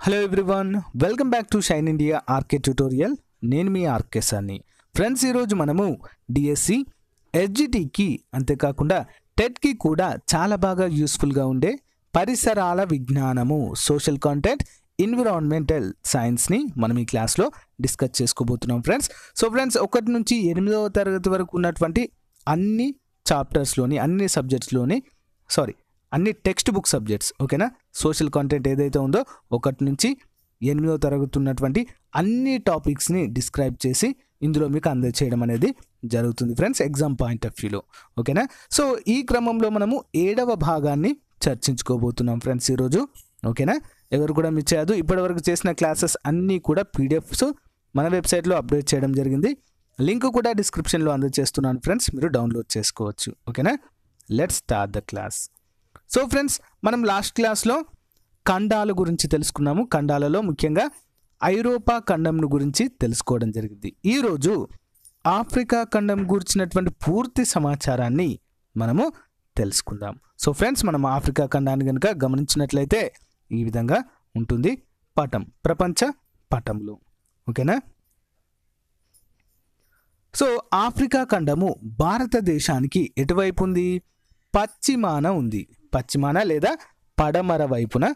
Hello everyone, welcome back to shine India RK tutorial. నేను మీ RK సార్ని. Friends, ఈరోజు మనము డిఎస్సి, ఎస్జిటికి అంతేకాకుండా టెట్కి కూడా చాలా బాగా యూస్ఫుల్గా ఉండే పరిసరాల విజ్ఞానము, సోషల్ కాంటెంట్, ఎన్విరాన్మెంటల్ సైన్స్ని మనం ఈ క్లాస్లో డిస్కస్ చేసుకోబోతున్నాం ఫ్రెండ్స్. సో ఫ్రెండ్స్, 1 నుంచి 8వ తరగతి వరకు ఉన్నటువంటి అన్ని చాప్టర్స్లోని అన్ని టెక్స్ట్ బుక్ సబ్జెక్ట్స్, ఓకేనా, సోషల్ కాంటెంట్ ఏదైతే ఉందో 1 నుంచి 8వ తరగతి ఉన్నటువంటి అన్ని టాపిక్స్ని డిస్క్రైబ్ చేసి ఇందులో మీకు అందజేయడం అనేది జరుగుతుంది ఫ్రెండ్స్, ఎగ్జామ్ పాయింట్ ఆఫ్ వ్యూలో, ఓకేనా. సో ఈ క్రమంలో మనము 7వ భాగాన్ని చర్చించుకోబోతున్నాం ఫ్రెండ్స్ ఈరోజు, ఓకేనా. ఎవరు కూడా మిస్ చేయదు. ఇప్పటివరకు చేసిన క్లాసెస్ అన్నీ కూడా పీడిఎఫ్స్ మన వెబ్సైట్లో అప్డేట్ చేయడం జరిగింది. లింక్ కూడా డిస్క్రిప్షన్లో అందజేస్తున్నాను ఫ్రెండ్స్, మీరు డౌన్లోడ్ చేసుకోవచ్చు, ఓకేనా. Let's start the class. So friends, మనం లాస్ట్ క్లాస్లో ఖండాల గురించి తెలుసుకున్నాము. ఖండాలలో ముఖ్యంగా ఐరోపా ఖండం గురించి తెలుసుకోవడం జరిగింది. ఈరోజు ఆఫ్రికా ఖండం గురించినటువంటి పూర్తి సమాచారాన్ని మనము తెలుసుకుందాం. సో ఫ్రెండ్స్, మనం ఆఫ్రికా ఖండాన్ని కనుక గమనించినట్లయితే ఈ విధంగా ఉంటుంది పటం, ప్రపంచ పటంలో, ఓకేనా. సో ఆఫ్రికా ఖండము భారతదేశానికి ఎటువైపు ఉంది? పశ్చిమాన ఉంది. పశ్చిమాన లేదా పడమర వైపున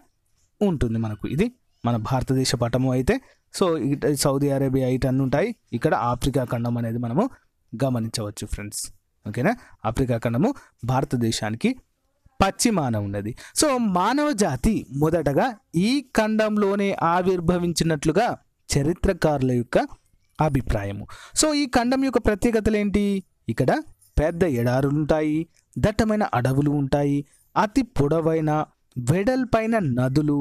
ఉంటుంది మనకు. ఇది మన భారతదేశ పటము అయితే, సో సౌదీ అరేబియా ఇటన్నీ ఉంటాయి. ఇక్కడ ఆఫ్రికా ఖండం అనేది మనము గమనించవచ్చు ఫ్రెండ్స్, ఓకేనా. ఆఫ్రికా ఖండము భారతదేశానికి పశ్చిమాన ఉన్నది. సో మానవ జాతి మొదటగా ఈ ఖండంలోనే ఆవిర్భవించినట్లుగా చరిత్రకారుల యొక్క అభిప్రాయము. సో ఈ ఖండం యొక్క ప్రత్యేకతలు ఏంటి? ఇక్కడ పెద్ద ఎడారులు ఉంటాయి, దట్టమైన అడవులు ఉంటాయి, అతి పొడవైన వెడల్పైన నదులు,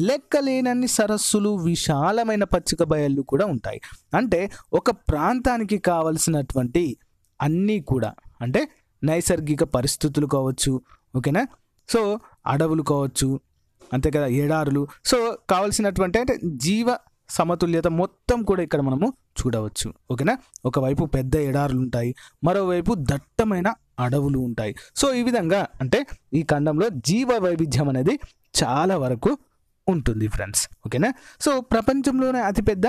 లెక్కలేనన్ని సరస్సులు, విశాలమైన పచ్చిక బయళ్ళు కూడా ఉంటాయి. అంటే ఒక ప్రాంతానికి కావలసినటువంటి అన్నీ కూడా, అంటే నైసర్గిక పరిస్థితులు కావచ్చు, ఓకేనా. సో అడవులు కావచ్చు, అంతే కదా, ఎడారులు, సో కావలసినటువంటి అంటే జీవ సమతుల్యత మొత్తం కూడా ఇక్కడ మనము చూడవచ్చు, ఓకేనా. ఒకవైపు పెద్ద ఎడారులు ఉంటాయి, మరోవైపు దట్టమైన అడవులు ఉంటాయి. సో ఈ విధంగా అంటే ఈ ఖండంలో జీవ వైవిధ్యం అనేది చాలా వరకు ఉంటుంది ఫ్రెండ్స్, ఓకేనా. సో ప్రపంచంలోనే అతిపెద్ద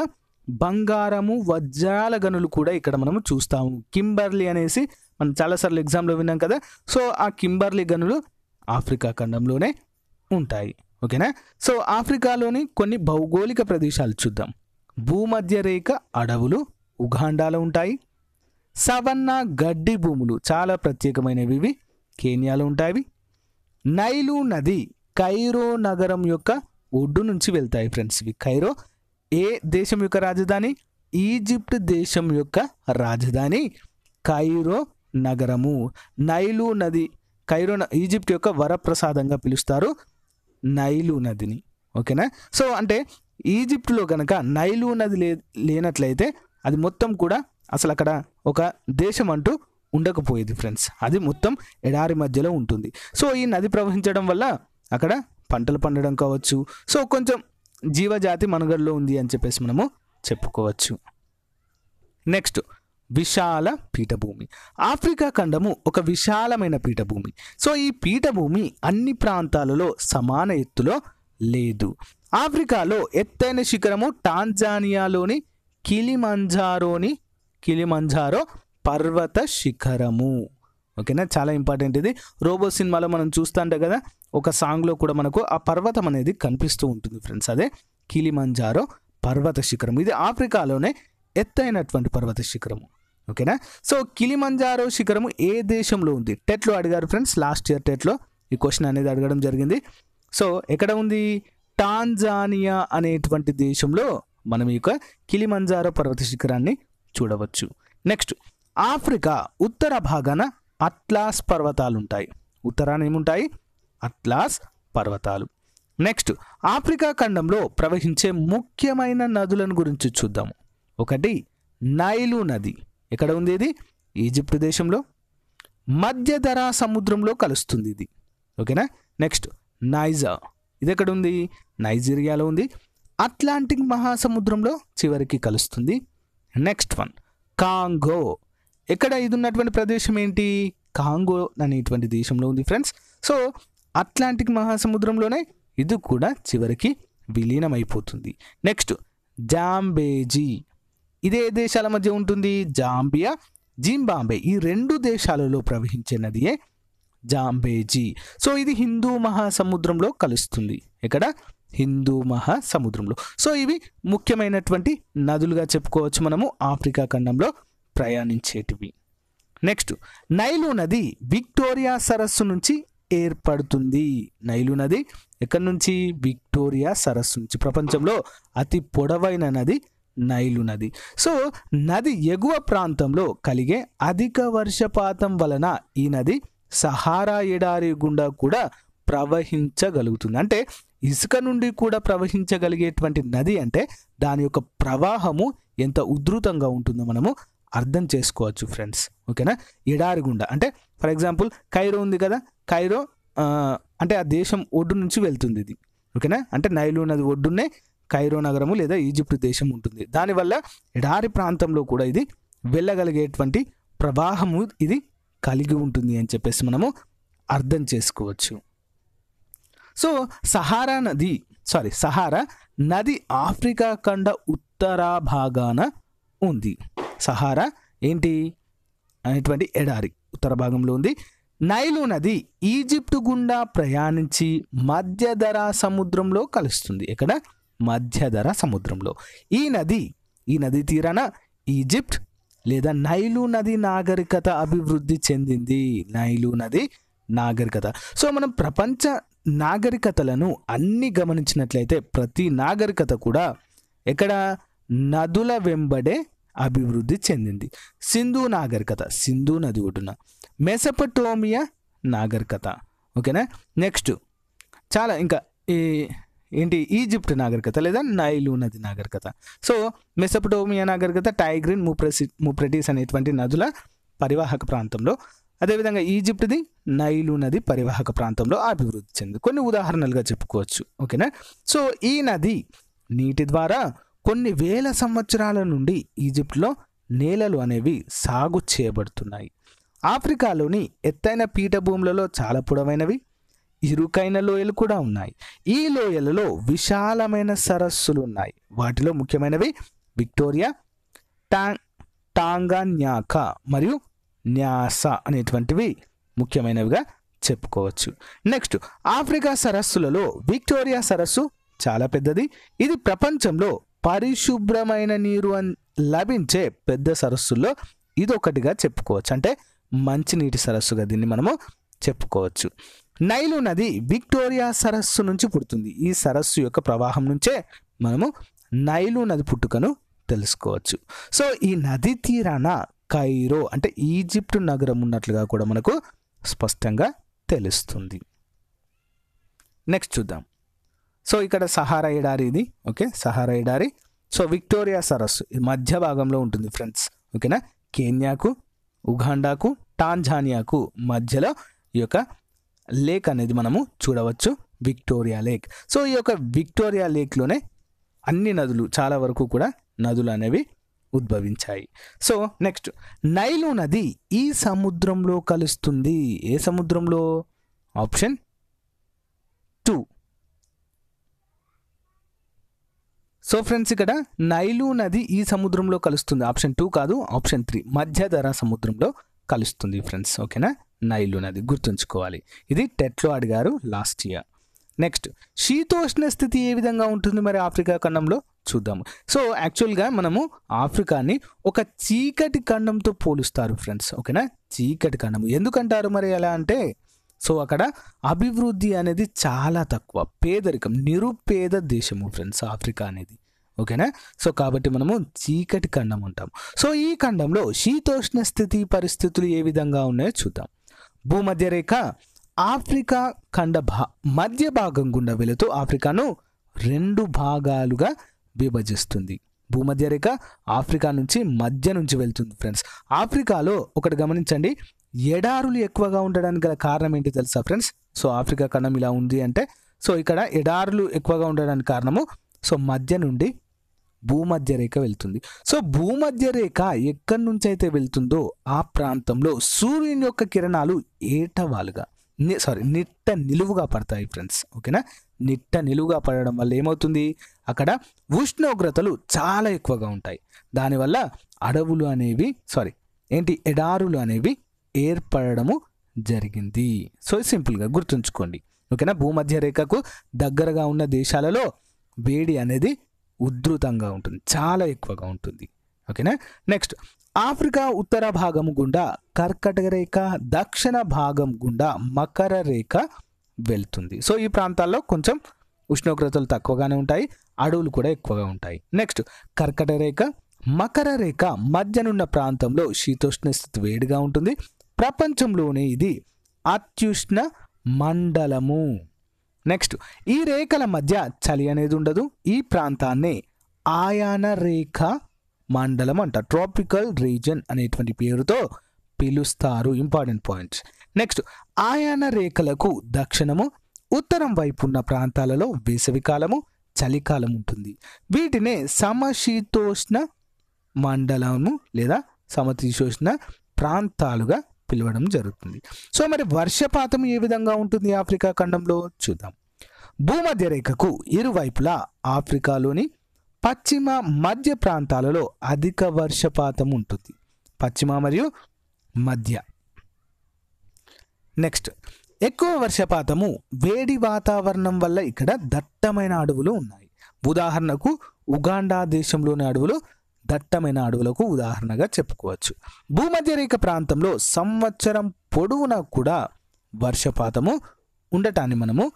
బంగారము వజ్రాల గనులు కూడా ఇక్కడ మనము చూస్తాము. కింబర్లీ అనేసి మనం చాలాసార్లు ఎగ్జామ్లో విన్నాం కదా. సో ఆ కింబర్లీ గనులు ఆఫ్రికా ఖండంలోనే ఉంటాయి, ఓకేనా. సో ఆఫ్రికాలోని కొన్ని భౌగోళిక ప్రదేశాలు చూద్దాం. భూమధ్య రేఖ అడవులు ఉగాండాలో ఉంటాయి. సవన్నా గడ్డి భూములు చాలా ప్రత్యేకమైనవి, ఇవి కేన్యాలో ఉంటాయి. నైలు నది కైరో నగరం యొక్క ఒడ్డు నుంచి వెళ్తాయి ఫ్రెండ్స్. ఇవి కైరో ఏ దేశం యొక్క రాజధాని? ఈజిప్ట్ దేశం యొక్క రాజధాని కైరో నగరము. నైలు నది కైరో ఈజిప్ట్ యొక్క వరప్రసాదంగా పిలుస్తారు నైలు నదిని, ఓకేనా. సో అంటే ఈజిప్టులో కనుక నైలు నది లేనట్లయితే అది మొత్తం కూడా అసలు అక్కడ ఒక దేశం అంటూ ఉండకపోయేది ఫ్రెండ్స్. అది మొత్తం ఎడారి మధ్యలో ఉంటుంది. సో ఈ నది ప్రవహించడం వల్ల అక్కడ పంటలు పండడం కావచ్చు, సో కొంచెం జీవజాతి మనుగడలో ఉంది అని చెప్పేసి మనము చెప్పుకోవచ్చు. నెక్స్ట్, విశాల పీఠభూమి. ఆఫ్రికా ఖండము ఒక విశాలమైన పీఠభూమి. సో ఈ పీఠభూమి అన్ని ప్రాంతాలలో సమాన ఎత్తులో లేదు. ఆఫ్రికాలో ఎత్తైన శిఖరము టాంజానియాలోని కిలిమంజారో పర్వత శిఖరము, ఓకేనా. చాలా ఇంపార్టెంట్ ఇది. రోబో సినిమాలో మనం చూస్తుంటే కదా, ఒక సాంగ్లో కూడా మనకు ఆ పర్వతం అనేది కనిపిస్తూ ఉంటుంది ఫ్రెండ్స్, అదే కిలిమంజారో పర్వత శిఖరం. ఇది ఆఫ్రికాలోనే ఎత్తైనటువంటి పర్వత శిఖరము, ఓకేనా. సో కిలిమంజారో శిఖరము ఏ దేశంలో ఉంది? టెట్లో అడిగారు ఫ్రెండ్స్, లాస్ట్ ఇయర్ టెట్లో ఈ క్వశ్చన్ అనేది అడగడం జరిగింది. సో ఎక్కడ ఉంది? టాంజానియా అనేటువంటి దేశంలో మనం ఈ యొక్క కిలిమంజారో పర్వత శిఖరాన్ని చూడవచ్చు. నెక్స్ట్, ఆఫ్రికా ఉత్తర భాగాన అట్లాస్ పర్వతాలు ఉంటాయి. ఉత్తరాన ఏముంటాయి? అట్లాస్ పర్వతాలు. నెక్స్ట్, ఆఫ్రికా ఖండంలో ప్రవహించే ముఖ్యమైన నదులను గురించి చూద్దాము. ఒకటి నైలు నది. ఎక్కడ ఉంది ఇది? ఈజిప్ట్ దేశంలో. మధ్యధరా సముద్రంలో కలుస్తుంది ఇది, ఓకేనా. Next, niger. ఇది ఎక్కడ ఉంది? నైజీరియాలో ఉంది. అట్లాంటిక్ మహాసముద్రంలో చివరికి కలుస్తుంది. Next one, Congo. ఎక్కడ ఇది ఉన్నటువంటి ప్రదేశం ఏంటి? కాంగో అనేటువంటి దేశంలో ఉంది ఫ్రెండ్స్. సో అట్లాంటిక్ మహాసముద్రంలోనే ఇది కూడా చివరికి విలీనమైపోతుంది. నెక్స్ట్ జాంబేజీ, ఇదే దేశాల మధ్య ఉంటుంది. జాంబియా, జింబాబ్వే ఈ 2 దేశాలలో ప్రవహించే నదియే జాంబేజీ. సో ఇది హిందూ మహాసముద్రంలో కలుస్తుంది. ఇక్కడ హిందూ మహాసముద్రంలో. సో ఇవి ముఖ్యమైనటువంటి నదులుగా చెప్పుకోవచ్చు మనము ఆఫ్రికా ఖండంలో ప్రయాణించేటివి. నెక్స్ట్ నైలు నది విక్టోరియా సరస్సు నుంచి ఏర్పడుతుంది. నైలు నది ఎక్కడి నుంచి? విక్టోరియా సరస్సు నుంచి. ప్రపంచంలో అతి పొడవైన నది నైలు నది. సో నది ఎగువ ప్రాంతంలో కలిగే అధిక వర్షపాతం వలన ఈ నది సహారా ఎడారి గుండా కూడా ప్రవహించగలుగుతుంది. అంటే ఇసుక నుండి కూడా ప్రవహించగలిగేటువంటి నది అంటే దాని యొక్క ప్రవాహము ఎంత ఉధృతంగా ఉంటుందో మనము అర్థం చేసుకోవచ్చు ఫ్రెండ్స్. ఓకేనా? ఎడారి గుండా అంటే ఫర్ ఎగ్జాంపుల్ కైరో ఉంది కదా, కైరో అంటే ఆ దేశం ఒడ్డు నుంచి వెళ్తుంది ఇది. ఓకేనా? అంటే నైలు నది ఒడ్డునే కైరో నగరము లేదా ఈజిప్ట్ దేశం ఉంటుంది. దానివల్ల ఎడారి ప్రాంతంలో కూడా ఇది వెళ్ళగలిగేటువంటి ప్రవాహము ఇది కలిగి ఉంటుంది అని చెప్పేసి మనము అర్థం చేసుకోవచ్చు. సో సహారా నది ఆఫ్రికా ఖండ ఉత్తర భాగాన ఉంది. సహారా ఏంటి అనేటువంటి ఎడారి ఉత్తర భాగంలో ఉంది. నైలు నది ఈజిప్టు గుండా ప్రయాణించి మధ్యధరా సముద్రంలో కలుస్తుంది. ఎక్కడ? మధ్యధరా సముద్రంలో. ఈ నది తీరాన ఈజిప్ట్ లేదా నైలు నది నాగరికత అభివృద్ధి చెందింది. నైలు నది నాగరికత. సో మనం ప్రపంచ నాగరికతలను అన్ని గమనించినట్లయితే ప్రతి నాగరికత కూడా ఎక్కడ? నదుల వెంబడే అభివృద్ధి చెందింది. సింధు నాగరికత సింధు నది ఒడ్డున. మెసపటోమియా నాగరికత. ఓకేనా? నెక్స్ట్ చాలా ఇంకా ఏంటి? ఈజిప్ట్ నాగరికత లేదా నైలు నది నాగరికత. సో మెసపటోమియా నాగరికత టైగ్రిన్, యూఫ్రటీస్ అనేటువంటి నదుల పరివాహక ప్రాంతంలో, అదేవిధంగా ఈజిప్ట్ది నైలు నది పరివాహక ప్రాంతంలో అభివృద్ధి చెందింది. కొన్ని ఉదాహరణలుగా చెప్పుకోవచ్చు. ఓకేనా? సో ఈ నది నీటి ద్వారా కొన్ని వేల సంవత్సరాల నుండి ఈజిప్ట్లో నేలలు అనేవి సాగు చేయబడుతున్నాయి. ఆఫ్రికాలోని ఎత్తైన పీఠభూములలో చాలా పొడవైనవి ఇరుకైన లోయలు కూడా ఉన్నాయి. ఈ లోయలలో విశాలమైన సరస్సులు ఉన్నాయి. వాటిలో ముఖ్యమైనవి విక్టోరియా, టాంగాన్యాకా మరియు న్యాస అనేటువంటివి ముఖ్యమైనవిగా చెప్పుకోవచ్చు. నెక్స్ట్ ఆఫ్రికా సరస్సులలో విక్టోరియా సరస్సు చాలా పెద్దది. ఇది ప్రపంచంలో పరిశుభ్రమైన నీరు లభించే పెద్ద సరస్సుల్లో ఇదొకటిగా చెప్పుకోవచ్చు. అంటే మంచినీటి సరస్సుగా దీన్ని మనము చెప్పుకోవచ్చు. నైలు నది విక్టోరియా సరస్సు నుంచి పుడుతుంది. ఈ సరస్సు యొక్క ప్రవాహం నుంచే మనము నైలు నది పుట్టుకను తెలుసుకోవచ్చు. సో ఈ నది తీరాన కైరో అంటే ఈజిప్ట్ నగరం ఉన్నట్లుగా కూడా మనకు స్పష్టంగా తెలుస్తుంది. నెక్స్ట్ చూద్దాం. సో ఇక్కడ సహారా ఎడారి ఇది. ఓకే, సహారా ఎడారి. సో విక్టోరియా సరస్సు ఈ మధ్య భాగంలో ఉంటుంది ఫ్రెండ్స్. ఓకేనా? కెన్యాకు, ఉగాండాకు, టాంజానియాకు మధ్యలో ఈ యొక్క లేక్ అనేది మనము చూడవచ్చు, విక్టోరియా లేక్. సో ఈ యొక్క విక్టోరియా లేక్లోనే అన్ని నదులు చాలా వరకు కూడా నదులు అనేవి ఉద్భవించాయి. సో నెక్స్ట్ నైలు నది ఈ సముద్రంలో కలుస్తుంది. ఏ సముద్రంలో? ఆప్షన్ 2. సో ఫ్రెండ్స్ ఇక్కడ నైలు నది ఈ సముద్రంలో కలుస్తుంది. ఆప్షన్ 2 కాదు, ఆప్షన్ 3 మధ్యధరా సముద్రంలో కలుస్తుంది ఫ్రెండ్స్. ఓకేనా? నైలు నది గుర్తుంచుకోవాలి. ఇది టెట్లో అడిగారు లాస్ట్ ఇయర్. నెక్స్ట్ శీతోష్ణ స్థితి ఏ విధంగా ఉంటుంది మరి ఆఫ్రికా ఖండంలో చూద్దాము. సో యాక్చువల్గా మనము ఆఫ్రికాని ఒక చీకటి ఖండంతో పోలుస్తారు ఫ్రెండ్స్. ఓకేనా? చీకటి ఖండం ఎందుకంటారు మరి ఎలా అంటే, సో అక్కడ అభివృద్ధి అనేది చాలా తక్కువ, పేదరికం, నిరుపేద దేశము ఫ్రెండ్స్ ఆఫ్రికా అనేది. ఓకేనా? సో కాబట్టి మనము చీకటి ఖండం ఉంటాం. సో ఈ ఖండంలో శీతోష్ణ స్థితి పరిస్థితులు ఏ విధంగా ఉన్నాయో చూద్దాం. భూమధ్య రేఖ ఆఫ్రికా ఖండ మధ్య భాగం గుండా వెళుతూ ఆఫ్రికాను 2 భాగాలుగా విభజిస్తుంది. భూమధ్య రేఖ ఆఫ్రికా నుంచి మధ్య నుంచి వెళ్తుంది ఫ్రెండ్స్. ఆఫ్రికాలో ఒకటి గమనించండి, ఎడారులు ఎక్కువగా ఉండడానికి గల కారణం ఏంటి తెలుసా ఫ్రెండ్స్? సో ఆఫ్రికా ఖండం ఇలా ఉంది అంటే, సో ఇక్కడ ఎడారులు ఎక్కువగా ఉండడానికి కారణము, సో మధ్య నుండి భూమధ్య రేఖ వెళ్తుంది. సో భూమధ్య రేఖ ఎక్కడి నుంచి అయితే వెళ్తుందో ఆ ప్రాంతంలో సూర్యుని యొక్క కిరణాలు ఏటవాలుగా నిట్ట నిలువుగా పడతాయి ఫ్రెండ్స్. ఓకేనా, నిట్ట నిలువుగా పడడం వల్ల ఏమవుతుంది, అక్కడ ఉష్ణోగ్రతలు చాలా ఎక్కువగా ఉంటాయి. దానివల్ల అడవులు అనేవి ఎడారులు అనేవి ఏర్పడము జరిగింది. సో సింపుల్గా గుర్తుంచుకోండి. ఓకేనా, భూమధ్య రేఖకు దగ్గరగా ఉన్న దేశాలలో వేడి అనేది ఉధృతంగా ఉంటుంది, చాలా ఎక్కువగా ఉంటుంది. ఓకేనా, నెక్స్ట్ ఆఫ్రికా ఉత్తర భాగం గుండా కర్కటక రేఖ, దక్షిణ భాగం గుండా మకర రేఖ వెళ్తుంది. సో ఈ ప్రాంతాల్లో కొంచెం ఉష్ణోగ్రతలు తక్కువగానే ఉంటాయి, అడవులు కూడా ఎక్కువగా ఉంటాయి. నెక్స్ట్ కర్కటక రేఖ, మకర రేఖ మధ్యనున్న ప్రాంతంలో శీతోష్ణ స్థితి వేడిగా ఉంటుంది. ప్రపంచంలోనే ఇది అత్యుష్ణ మండలము. నెక్స్ట్ ఈ రేఖల మధ్య చలి అనేది ఉండదు. ఈ ప్రాంతాన్ని ఆయాన రేఖ మండలం అంట, ట్రాపికల్ రీజన్ అనేటువంటి పేరుతో పిలుస్తారు. Important points. నెక్స్ట్ ఆయాన రేఖలకు దక్షిణము, ఉత్తరం వైపు ఉన్న ప్రాంతాలలో వేసవికాలము, చలికాలం ఉంటుంది. వీటినే సమశీతోష్ణ మండలము లేదా సమశీతోష్ణ ప్రాంతాలుగా పిలవడం జరుగుతుంది. సో మరి వర్షపాతం ఏ విధంగా ఉంటుంది ఆఫ్రికా ఖండంలో చూద్దాం. భూమధ్య రేఖకు ఇరువైపులా ఆఫ్రికాలోని పశ్చిమ మధ్య ప్రాంతాలలో అధిక వర్షపాతం ఉంటుంది. పశ్చిమ మరియు మధ్య. నెక్స్ట్ ఎక్కువ వర్షపాతము వేడి వాతావరణం వల్ల ఇక్కడ దట్టమైన అడవులు ఉన్నాయి. ఉదాహరణకు ఉగాండా దేశంలోని అడవులు దట్టమైన అడవులకు ఉదాహరణగా చెప్పుకోవచ్చు. భూమధ్య రేఖ ప్రాంతంలో సంవత్సరం పొడవునా కూడా వర్షపాతము ఉండటాన్ని మనము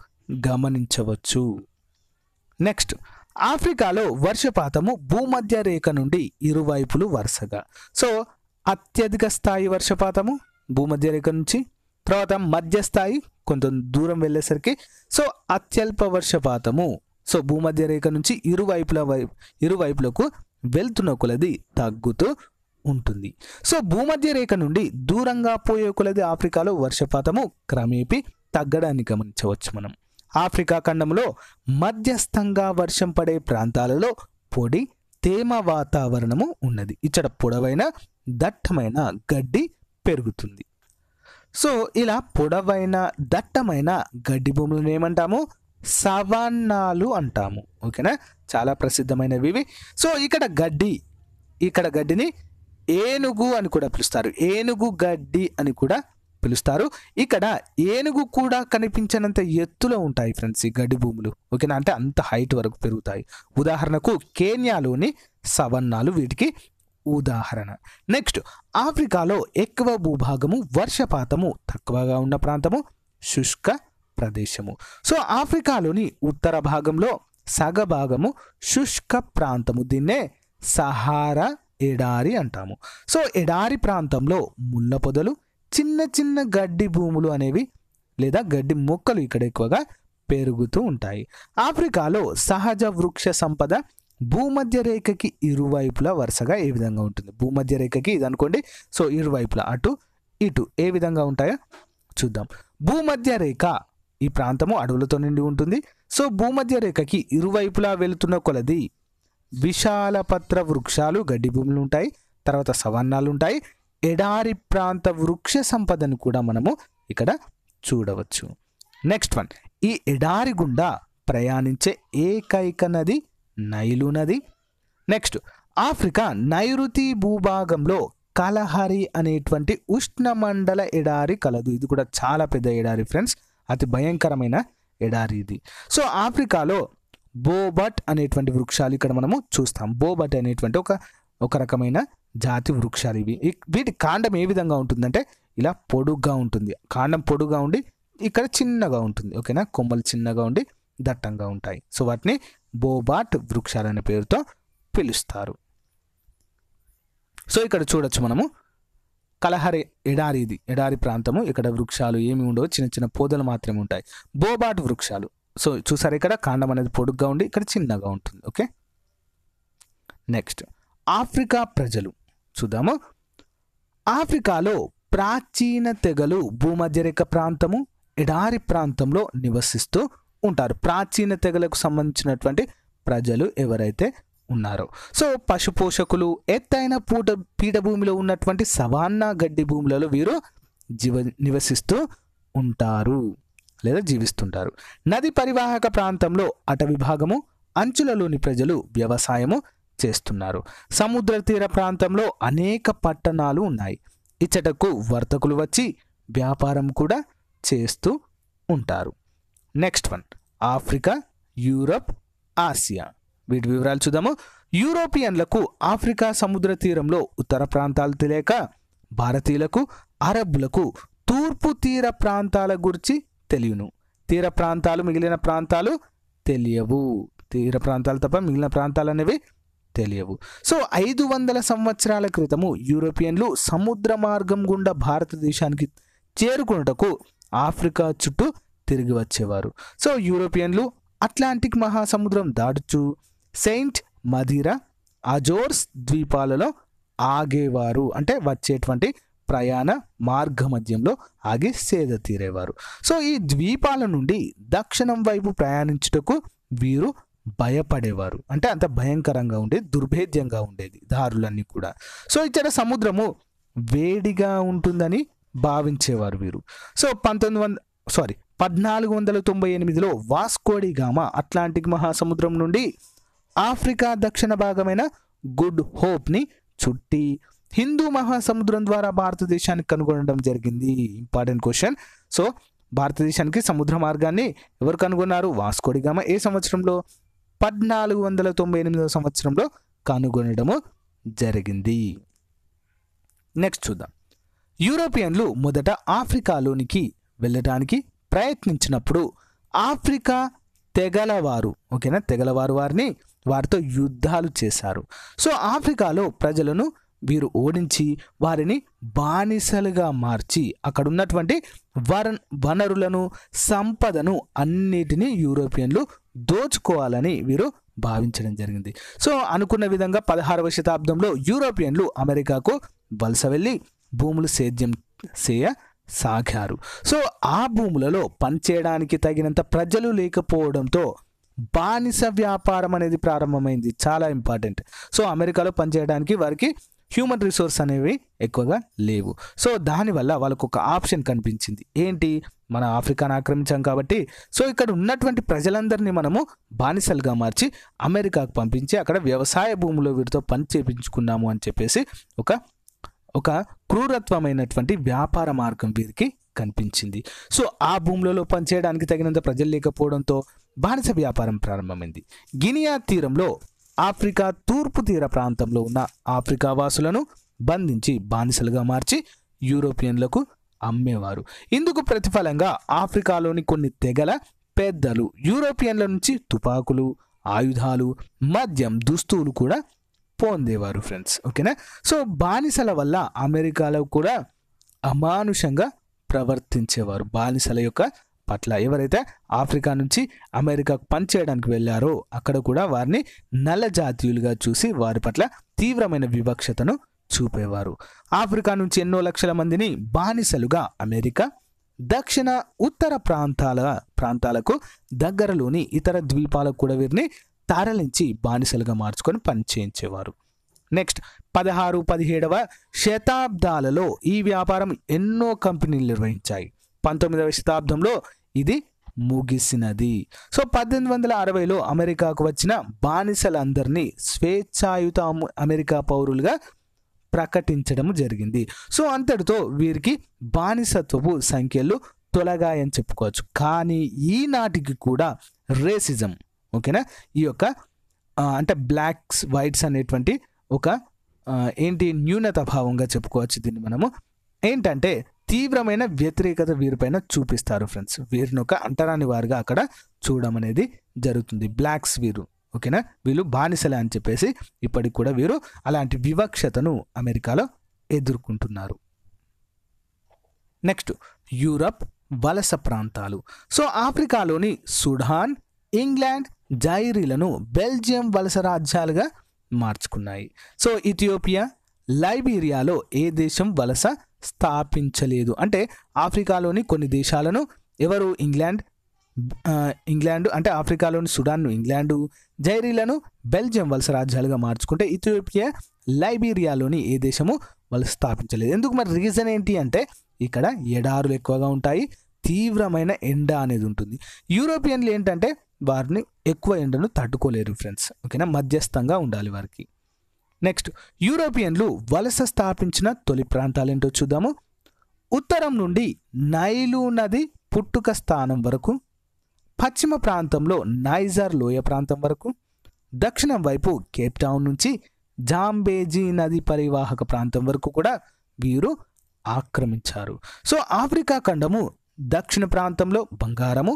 గమనించవచ్చు. నెక్స్ట్ ఆఫ్రికాలో వర్షపాతము భూమధ్య రేఖ నుండి ఇరువైపులు వరుసగా. సో అత్యధిక స్థాయి వర్షపాతము భూమధ్య రేఖ నుంచి, తర్వాత మధ్య స్థాయి కొంత దూరం వెళ్ళేసరికి సో అత్యల్ప వర్షపాతము సో భూమధ్య రేఖ నుంచి ఇరువైపులకు వెళ్తున్న కొలది తగ్గుతూ ఉంటుంది. సో భూమధ్య రేఖ నుండి దూరంగా పోయే కొలది ఆఫ్రికాలో వర్షపాతము క్రమేపీ తగ్గడాన్ని గమనించవచ్చు మనం. ఆఫ్రికా ఖండంలో మధ్యస్థంగా వర్షం పడే ప్రాంతాలలో పొడి తేమ వాతావరణము ఉన్నది. ఇక్కడ పొడవైన దట్టమైన గడ్డి పెరుగుతుంది. సో ఇలా పొడవైన దట్టమైన గడ్డి భూములను ఏమంటాము, సవాన్నాలు అంటాము. ఓకేనా, చాలా ప్రసిద్ధమైనవి ఇవి. సో ఇక్కడ గడ్డిని ఏనుగు అని కూడా పిలుస్తారు, ఏనుగు గడ్డి అని కూడా పిలుస్తారు. ఇక్కడ ఏనుగు కూడా కనిపించనంత ఎత్తులో ఉంటాయి ఫ్రెండ్స్ ఈ గడ్డి భూములు. ఓకేనా, అంటే అంత హైట్ వరకు పెరుగుతాయి. ఉదాహరణకు కేన్యాలోని సవన్నాలు వీటికి ఉదాహరణ. నెక్స్ట్ ఆఫ్రికాలో ఎక్కువ భూభాగము వర్షపాతము తక్కువగా ఉన్న ప్రాంతము శుష్క ప్రదేశము. సో ఆఫ్రికాలోని ఉత్తర భాగంలో సగభాగము శుష్క ప్రాంతము, దీన్నే సహారా ఎడారి అంటాము. సో ఎడారి ప్రాంతంలో ముళ్ళ పొదలు, చిన్న చిన్న గడ్డి భూములు అనేవి లేదా గడ్డి మొక్కలు ఇక్కడ ఎక్కువగా పెరుగుతూ ఉంటాయి. ఆఫ్రికాలో సహజ వృక్ష సంపద భూమధ్య రేఖకి ఇరువైపులా వరుసగా ఏ విధంగా ఉంటుంది. భూమధ్య రేఖకి ఇది అనుకోండి. సో ఇరువైపులా అటు ఇటు ఏ విధంగా ఉంటాయో చూద్దాం. భూమధ్య రేఖ ఈ ప్రాంతము అడవులతో నిండి ఉంటుంది. సో భూమధ్య రేఖకి ఇరువైపులా వెళుతున్న కొలది విశాలపత్ర వృక్షాలు గడ్డి భూములు ఉంటాయి, తర్వాత సవన్నాలు ఉంటాయి. ఎడారి ప్రాంత వృక్ష సంపదను కూడా మనము ఇక్కడ చూడవచ్చు. నెక్స్ట్ వన్, ఈ ఎడారి గుండా ప్రయాణించే ఏకైక నది నైలు నది. నెక్స్ట్ ఆఫ్రికా నైరుతి భూభాగంలో కలహరి అనేటువంటి ఉష్ణమండల ఎడారి కలదు. ఇది కూడా చాలా పెద్ద ఎడారి ఫ్రెండ్స్, అతి భయంకరమైన ఎడారి ఇది. సో ఆఫ్రికాలో బోబట్ అనేటువంటి వృక్షాలు ఇక్కడ మనము చూస్తాం. బోబట్ అనేటువంటి ఒక రకమైన జాతి వృక్షాలు ఇవి. వీటి కాండం ఏ విధంగా ఉంటుందంటే ఇలా పొడుగ్గా ఉంటుంది. కాండం పొడుగ్గా ఉండి ఇక్కడ చిన్నగా ఉంటుంది. ఓకేనా, కొమ్మలు చిన్నగా ఉండి దట్టంగా ఉంటాయి. సో వాటిని బోబాట్ వృక్షాలు అనే పేరుతో పిలుస్తారు. సో ఇక్కడ చూడొచ్చు మనము కలహరి ఎడారి, ఇది ఎడారి ప్రాంతము. ఇక్కడ వృక్షాలు ఏమి ఉండవు, చిన్న చిన్న పొదలు మాత్రమే ఉంటాయి. బోబాట్ వృక్షాలు. సో చూసారు, ఇక్కడ కాండం అనేది పొడుగ్గా ఉండి ఇక్కడ చిన్నగా ఉంటుంది. ఓకే, నెక్స్ట్ ఆఫ్రికా ప్రజలు చూద్దాము. ఆఫ్రికాలో ప్రాచీన తెగలు భూమధ్యరేఖ ప్రాంతము ఎడారి ప్రాంతంలో నివసిస్తూ ఉంటారు. ప్రాచీన తెగలకు సంబంధించినటువంటి ప్రజలు ఎవరైతే ఉన్నారో, సో పశు పోషకులు ఎత్తైన పీఠభూమిలో ఉన్నటువంటి సవాన్నా గడ్డి భూములలో వీరు నివసిస్తూ ఉంటారు లేదా జీవిస్తుంటారు. నది పరివాహక ప్రాంతంలో అటవీ భాగము, అంచులలోని ప్రజలు వ్యవసాయము చేస్తున్నారు. సముద్ర తీర ప్రాంతంలో అనేక పట్టణాలు ఉన్నాయి. ఇచ్చటకు వర్తకులు వచ్చి వ్యాపారం కూడా చేస్తూ ఉంటారు. Next one, Africa, Europe, Asia. వీటి వివరాలు చూద్దాము. యూరోపియన్లకు ఆఫ్రికా సముద్ర తీరంలో ఉత్తర ప్రాంతాలు తెలియక భారతీయులకు, అరబ్బులకు తూర్పు తీర ప్రాంతాల గురించి తెలియను. తీర ప్రాంతాలు మిగిలిన ప్రాంతాలు తెలియవు. తీర ప్రాంతాలు తప్ప మిగిలిన ప్రాంతాలు అనేవి తెలియవు. సో 500 సంవత్సరాల క్రితము యూరోపియన్లు సముద్ర మార్గం గుండా భారతదేశానికి చేరుకున్నటకు ఆఫ్రికా చుట్టూ తిరిగి వచ్చేవారు. సో యూరోపియన్లు అట్లాంటిక్ మహాసముద్రం దాటుచు సెయింట్ మదిరా, అజోర్స్ ద్వీపాలలో ఆగేవారు. అంటే వచ్చేటువంటి ప్రయాణ మార్గ మధ్యంలో ఆగి సేద తీరేవారు. సో ఈ ద్వీపాల నుండి దక్షిణం వైపు ప్రయాణించుటకు వీరు భయపడేవారు. అంటే అంత భయంకరంగా ఉండేది, దుర్భేద్యంగా ఉండేది దారులన్నీ కూడా. సో ఇక్కడ సముద్రము వేడిగా ఉంటుందని భావించేవారు వీరు. సో 1498లో వాస్కోడి గామా అట్లాంటిక్ మహాసముద్రం నుండి ఆఫ్రికా దక్షిణ భాగమైన గుడ్ హోప్ని చుట్టి హిందూ మహాసముద్రం ద్వారా భారతదేశానికి కనుగొనడం జరిగింది. Important question. సో భారతదేశానికి సముద్ర మార్గాన్ని ఎవరు కనుగొన్నారు? Vasco da Gama. ఏ సంవత్సరంలో? 1498 సంవత్సరంలో కనుగొనడము జరిగింది. నెక్స్ట్ చూద్దాం. యూరోపియన్లు మొదట ఆఫ్రికాలోనికి వెళ్ళడానికి ప్రయత్నించినప్పుడు ఆఫ్రికా తెగలవారు, ఓకేనా, తెగలవారు వారితో యుద్ధాలు చేశారు. సో ఆఫ్రికాలో ప్రజలను వీరు ఓడించి వారిని బానిసలుగా మార్చి అక్కడ ఉన్నటువంటి వనరులను, సంపదను అన్నిటినీ యూరోపియన్లు దోచుకోవాలని వీరు భావించడం జరిగింది. సో అనుకున్న విధంగా 16వ శతాబ్దంలో యూరోపియన్లు అమెరికాకు వలస వెళ్ళి భూములు సేద్యం చేయసాగారు. సో ఆ భూములలో పనిచేయడానికి తగినంత ప్రజలు లేకపోవడంతో బానిస వ్యాపారం అనేది ప్రారంభమైంది. చాలా ఇంపార్టెంట్. సో అమెరికాలో పనిచేయడానికి వారికి హ్యూమన్ రిసోర్స్ అనేవి ఎక్కువగా లేవు. సో దానివల్ల వాళ్ళకు ఒక ఆప్షన్ కనిపించింది. ఏంటి? మన ఆఫ్రికాను ఆక్రమించాం కాబట్టి సో ఇక్కడ ఉన్నటువంటి ప్రజలందరినీ మనము బానిసలుగా మార్చి అమెరికాకు పంపించి అక్కడ వ్యవసాయ భూములో వీరితో పని చేపించుకున్నాము అని చెప్పేసి ఒక క్రూరత్వమైనటువంటి వ్యాపార మార్గం వీరికి కనిపించింది. సో ఆ భూములలో పనిచేయడానికి తగినంత ప్రజలు లేకపోవడంతో బానిస వ్యాపారం ప్రారంభమైంది. గినియా తీరంలో ఆఫ్రికా తూర్పు తీర ప్రాంతంలో ఉన్న ఆఫ్రికా వాసులను బంధించి బానిసలుగా మార్చి యూరోపియన్లకు అమ్మేవారు. ఇందుకు ప్రతిఫలంగా ఆఫ్రికాలోని కొన్ని తెగల పెద్దలు యూరోపియన్ల నుంచి తుపాకులు, ఆయుధాలు, మద్యం, దుస్తులు కూడా పొందేవారు ఫ్రెండ్స్. ఓకేనా? సో బానిసల వల్ల అమెరికాలో కూడా అమానుషంగా ప్రవర్తించేవారు. బానిసల యొక్క పట్ల ఎవరైతే ఆఫ్రికా నుంచి అమెరికాకు పనిచేయడానికి వెళ్ళారో అక్కడ కూడా వారిని నల్ల జాతీయులుగా చూసి వారి పట్ల తీవ్రమైన వివక్షతను చూపేవారు. ఆఫ్రికా నుంచి ఎన్నో లక్షల మందిని బానిసలుగా అమెరికా, దక్షిణ ఉత్తర ప్రాంతాలకు దగ్గరలోని ఇతర ద్వీపాలకు కూడా వీరిని తరలించి బానిసలుగా మార్చుకొని పనిచేయించేవారు. నెక్స్ట్ 16-17వ శతాబ్దాలలో ఈ వ్యాపారం ఎన్నో కంపెనీలు నిర్వహించాయి. 19వ శతాబ్దంలో ఇది ముగిసినది. సో 1860లో అమెరికాకు వచ్చిన బానిసలందరినీ స్వేచ్ఛాయుత అమెరికా పౌరులుగా ప్రకటించడం జరిగింది. సో అంతటితో వీరికి బానిసత్వపు సంఖ్యలు తొలగాయని చెప్పుకోవచ్చు. కానీ ఈనాటికి కూడా రేసిజం, ఓకేనా, ఈ యొక్క అంటే బ్లాక్స్ వైట్స్ అనేటువంటి ఒక న్యూనత భావంగా చెప్పుకోవచ్చు. దీన్ని మనము ఏంటంటే తీవ్రమైన వ్యతిరేకత వీరిపైన చూపిస్తారు ఫ్రెండ్స్. వీరిని ఒక అంటరాని వారుగా అక్కడ చూడడం అనేది జరుగుతుంది. బ్లాక్స్ వీరు, ఓకేనా, వీళ్ళు బానిసలే అని చెప్పేసి ఇప్పటికి కూడా వీరు అలాంటి వివక్షతను అమెరికాలో ఎదుర్కొంటున్నారు. నెక్స్ట్ యూరప్ వలస ప్రాంతాలు. సో ఆఫ్రికాలోని సుడాన్, ఇంగ్లాండ్, జైరీలను బెల్జియం వలస రాజ్యాలుగా మార్చుకున్నాయి. సో ఇథియోపియా, లైబీరియాలో ఏ దేశం వలస స్థాపించలేదు. అంటే ఆఫ్రికాలోని కొన్ని దేశాలను ఎవరు ఇంగ్లాండ్ అంటే ఆఫ్రికాలోని సుడాన్ను ఇంగ్లాండు, జైరీలను బెల్జియం వలస రాజ్యాలుగా మార్చుకుంటే ఇథియోపియా, లైబీరియాలోని ఏ దేశము వలస స్థాపించలేదు. ఎందుకు మరి? రీజన్ ఏంటి అంటే ఇక్కడ ఎడారులు ఎక్కువగా ఉంటాయి, తీవ్రమైన ఎండ అనేది ఉంటుంది. యూరోపియన్లు ఏంటంటే వారిని ఎక్కువ ఎండను తట్టుకోలేరు ఫ్రెండ్స్. ఓకేనా, మధ్యస్థంగా ఉండాలి వారికి. నెక్స్ట్, యూరోపియన్లు వలస స్థాపించిన తొలి ప్రాంతాలు ఏంటో చూద్దాము. ఉత్తరం నుండి నైలు నది పుట్టుక స్థానం వరకు, పశ్చిమ ప్రాంతంలో నైజర్ లోయ ప్రాంతం వరకు, దక్షిణం వైపు కేప్ టౌన్ నుంచి జాంబేజీ నది పరివాహక ప్రాంతం వరకు కూడా వీరు ఆక్రమించారు. సో ఆఫ్రికా ఖండము దక్షిణ ప్రాంతంలో బంగారము,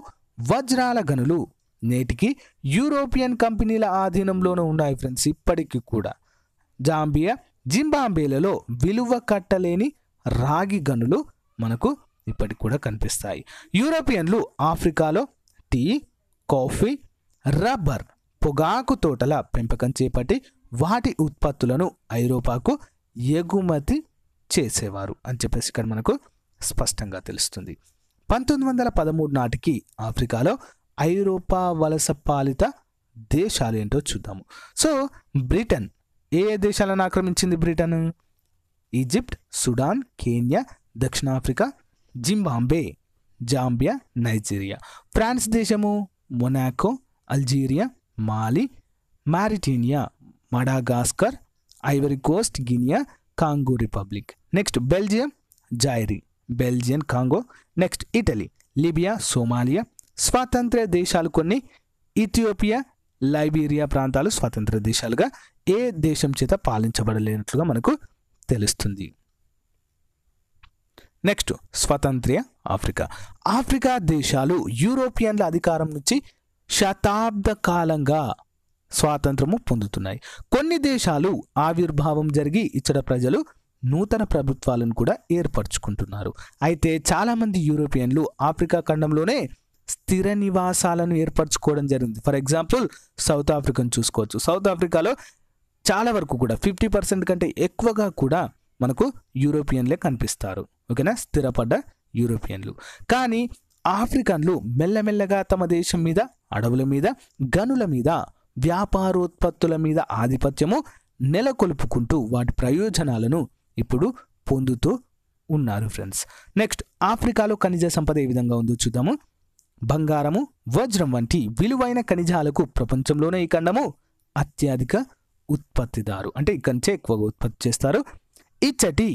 వజ్రాల గనులు నేటికి యూరోపియన్ కంపెనీల ఆధీనంలోనే ఉన్నాయి ఫ్రెండ్స్. ఇప్పటికీ కూడా జాంబియా, జింబాబ్వేలలో విలువ కట్టలేని రాగి గనులు మనకు ఇప్పటికి కూడా కనిపిస్తాయి. యూరోపియన్లు ఆఫ్రికాలో టీ, కాఫీ, రబ్బర్, పొగాకు తోటల పెంపకం చేపట్టి వాటి ఉత్పత్తులను ఐరోపాకు ఎగుమతి చేసేవారు అని చెప్పేసి ఇక్కడ మనకు స్పష్టంగా తెలుస్తుంది. 1913 నాటికి ఆఫ్రికాలో ఐరోపా వలస పాలిత దేశాలు ఏంటో చూద్దాము. సో బ్రిటన్ ఏ దేశాలను ఆక్రమించింది? బ్రిటన్ ఈజిప్ట్, సుడాన్, కేన్యా, దక్షిణాఫ్రికా, జింబాబ్వే, జాంబియా, నైజీరియా. ఫ్రాన్స్ దేశము Monaco, Algeria, Mali, Mauritania, Madagascar, Ivory Coast, Guinea, Congo Republic. Next Belgium, Zaire, Belgian Congo. Next Italy, Libya, Somalia. స్వాతంత్ర దేశాలు కొన్ని, ఇథియోపియా, లైబీరియా ప్రాంతాలు స్వతంత్ర దేశాలుగా ఏ దేశం చేత పాలించబడలేనట్లుగా మనకు తెలుస్తుంది. నెక్స్ట్ స్వతంత్ర ఆఫ్రికా. ఆఫ్రికా దేశాలు యూరోపియన్ల అధికారం నుంచి శతాబ్ద కాలంగా స్వాతంత్రము పొందుతున్నాయి. కొన్ని దేశాలు ఆవిర్భావం జరిగి ఇచ్చట ప్రజలు నూతన ప్రభుత్వాలను కూడా ఏర్పరచుకుంటున్నారు. అయితే చాలామంది యూరోపియన్లు ఆఫ్రికా ఖండంలోనే స్థిర నివాసాలను ఏర్పరచుకోవడం జరిగింది. ఫర్ ఎగ్జాంపుల్ సౌత్ ఆఫ్రికాను చూసుకోవచ్చు. సౌత్ ఆఫ్రికాలో చాలా వరకు కూడా 50% కంటే ఎక్కువగా కూడా మనకు యూరోపియన్లే కనిపిస్తారు. ఓకేనా, స్థిరపడ్డ యూరోపియన్లు. కానీ ఆఫ్రికన్లు మెల్లమెల్లగా తమ దేశం మీద, అడవుల మీద, గనుల మీద, వ్యాపారోత్పత్తుల మీద ఆధిపత్యము నెలకొల్పుకుంటూ వాటి ప్రయోజనాలను ఇప్పుడు పొందుతూ ఉన్నారు ఫ్రెండ్స్. నెక్స్ట్ ఆఫ్రికాలో ఖనిజ సంపద ఏ విధంగా ఉందో చూద్దాము. బంగారము, వజ్రం వంటి విలువైన ఖనిజాలకు ప్రపంచంలోనే ఈ ఖండము అత్యధిక ఉత్పత్తిదారు. అంటే ఇక్కడి నుంచే ఎక్కువగా ఉత్పత్తి చేస్తారు. ఇచ్చటి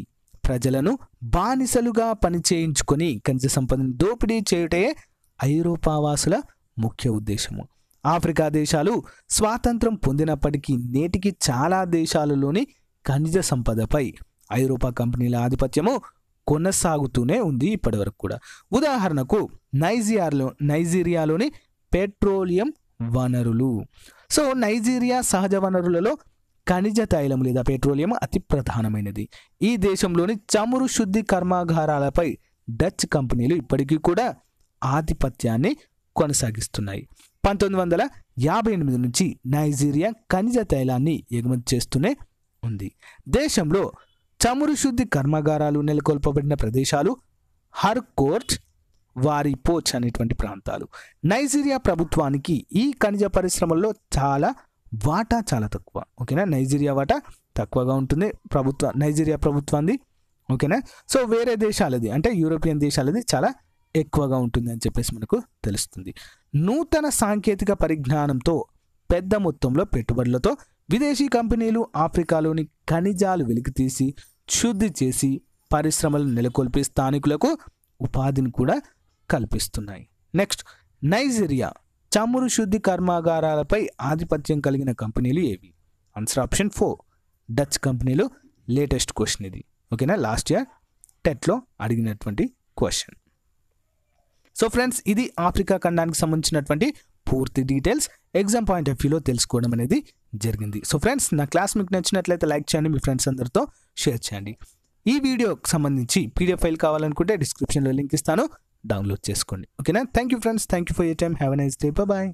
ప్రజలను బానిసలుగా పనిచేయించుకొని ఖనిజ సంపదను దోపిడీ చేయుటే ఐరోపావాసుల ముఖ్య ఉద్దేశము. ఆఫ్రికా దేశాలు స్వాతంత్రం పొందినప్పటికీ నేటికి చాలా దేశాలలోని ఖనిజ సంపదపై ఐరోపా కంపెనీల ఆధిపత్యము కొనసాగుతూనే ఉంది ఇప్పటి వరకు కూడా. ఉదాహరణకు నైజీరియాలోని పెట్రోలియం వనరులు. సో నైజీరియా సహజ వనరులలో ఖనిజ తైలం లేదా పెట్రోలియం అతి ప్రధానమైనది. ఈ దేశంలోని చమురు శుద్ధి కర్మాగారాలపై డచ్ కంపెనీలు ఇప్పటికీ కూడా ఆధిపత్యాన్ని కొనసాగిస్తున్నాయి. 1958 నుంచి నైజీరియా ఖనిజ తైలాన్ని ఎగుమతి చేస్తూనే ఉంది. దేశంలో చమురు శుద్ధి కర్మాగారాలు నెలకొల్పబడిన ప్రదేశాలు హర్కోర్ట్, వారిపోచ్ అనేటువంటి ప్రాంతాలు. నైజీరియా ప్రభుత్వానికి ఈ ఖనిజ పరిశ్రమల్లో వాటా చాలా తక్కువ. ఓకేనా, నైజీరియా వాటా తక్కువగా ఉంటుంది నైజీరియా ప్రభుత్వాన్ని. ఓకేనా, సో వేరే దేశాలది అంటే యూరోపియన్ దేశాలది చాలా ఎక్కువగా ఉంటుంది అని చెప్పేసి మనకు తెలుస్తుంది. నూతన సాంకేతిక పరిజ్ఞానంతో పెద్ద మొత్తంలో పెట్టుబడులతో విదేశీ కంపెనీలు ఆఫ్రికాలోని ఖనిజాలు వెలికితీసి శుద్ధి చేసి పరిశ్రమలను నెలకొల్పి స్థానికులకు ఉపాధిని కూడా కల్పిస్తున్నాయి. నెక్స్ట్ నైజీరియా చమురు శుద్ధి కర్మాగారాలపై ఆధిపత్యం కలిగిన కంపెనీలు ఏవి? ఆన్సర్ ఆప్షన్ 4 డచ్ కంపెనీలు. లేటెస్ట్ క్వశ్చన్ ఇది. ఓకేనా, లాస్ట్ ఇయర్ టెట్లో అడిగినటువంటి క్వశ్చన్. సో ఫ్రెండ్స్, ఇది ఆఫ్రికా ఖండానికి సంబంధించినటువంటి పూర్తి డీటెయిల్స్ ఎగ్జామ్ పాయింట్ ఆఫ్ వ్యూలో తెలుసుకోవడం అనేది జరిగింది. సో ఫ్రెండ్స్, నా క్లాస్ మీకు నచ్చినట్లయితే లైక్ చేయండి, మీ ఫ్రెండ్స్ అందరితో షేర్ చేయండి. ఈ వీడియోకి సంబంధించి పీడిఎఫ్ ఫైల్ కావాలనుకుంటే డిస్క్రిప్షన్లో లింక్ ఇస్తాను, డౌన్లోడ్ చేసుకోండి. ఓకేనా, thank you friends, thank you for your time, have a nice day, bye.